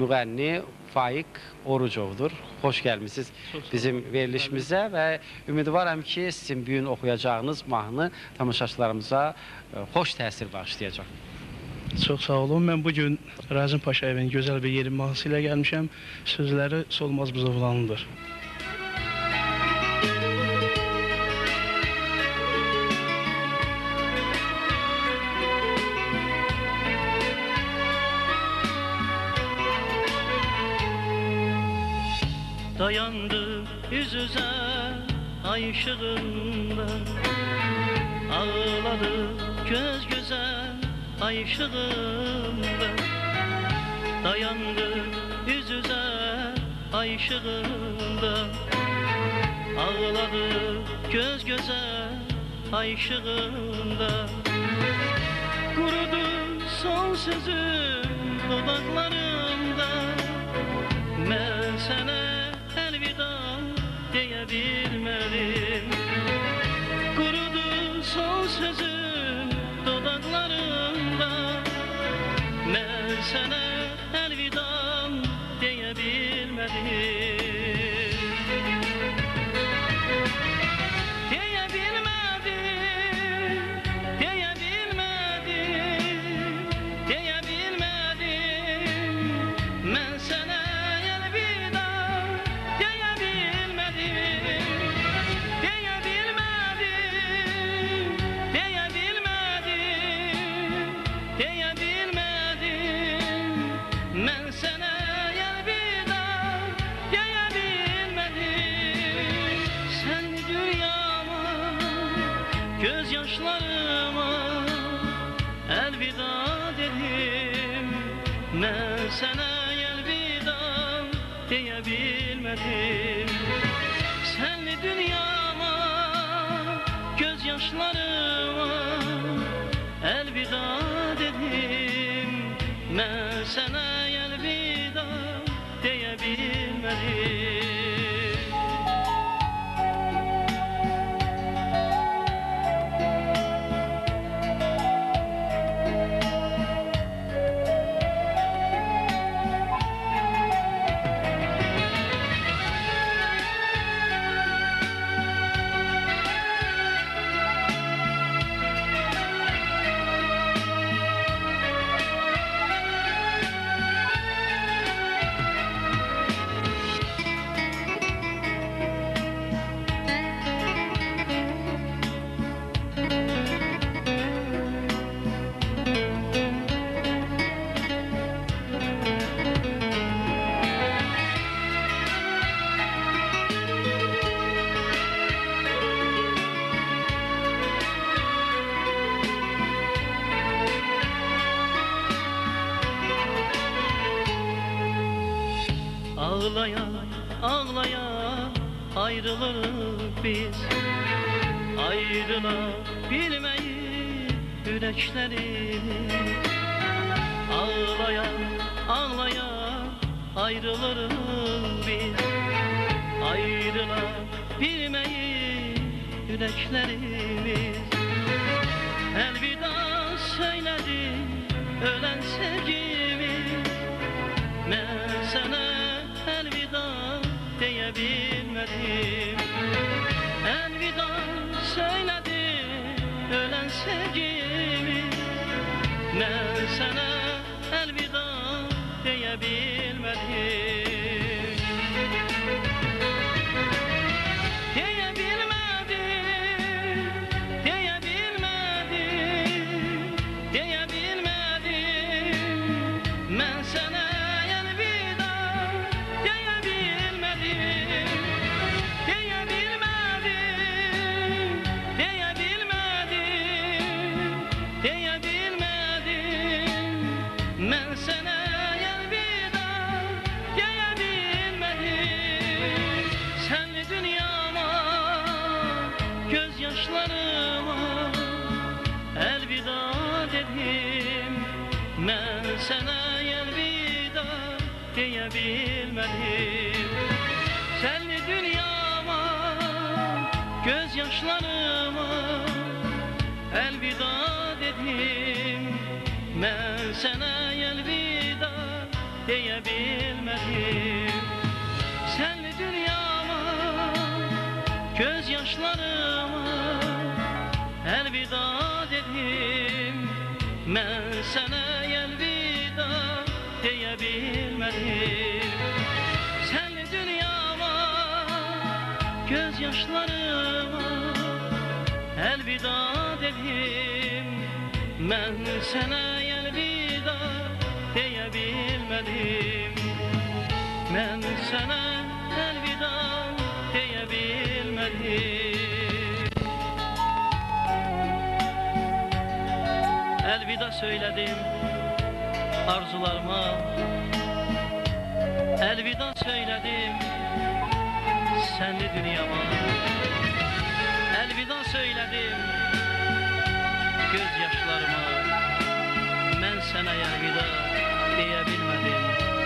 müğənni Faiq Orucovdur. Xoş gəlmisiniz bizim verilişimizə və ümidvaram ki, sizin bu gün oxuyacağınız mahnı tamaşaçılarımıza xoş təsir bağışlayacaq. Çox sağ olun. Mən bugün Razım Paşayevin gözəl bir yerin mahnısı ilə gəlmişəm. Sözləri Solmaz Buzovlanlıdır. Dayandı yüz yüze ay ışığında, ağladı göz göze ay ışığında. Dayandı yüz yüze ay ışığında, ağladı göz göze ay ışığında. Kurudu son sözüm dudaklarımda, ben sana diyebilmedim. Kurudu son sözüm dudaklarımda, ben sana elvida diyebilmedim. Gözyaşlarıma elvida dedim, ben sana elvida diyebilmedim. Senli dünyama, gözyaşlarıma elvida dedim, ben sana elvida diyebilmedim. Ağlaya ağlaya ayrılırız biz, ayrılabilmeyi yüreklerimiz. Ağlaya ağlaya ayrılırız biz, ayrılabilmeyi yüreklerimiz. Elvida söyledi ölen sevgimiz, ben sana elvida diyebilmedim. Elvida söyledi ölen sevgimiz, ben sana elvida diyebilmedim. Ben sana elvida diyebilmedim. Senli dünyama, gözyaşlarıma elvida dedim. Ben sana elvida diyebilmedim. Senli dünyama, gözyaşlarıma elvida dedim. Ben sana elvida diyebilmedim. Senli dünyama, gözyaşlarıma elvida dedim. Ben sana elvida diyebilmedim. Senli dünyama, gözyaşlarıma elvida dedim. Ben sana elvida diyebilmedim. Ben sana elvida diyebilmedim. Elvida söyledim arzularıma, elvida söyledim senli dünyama, elvida söyledim gözyaşlarıma. Ben sana elvida diyebilmedim.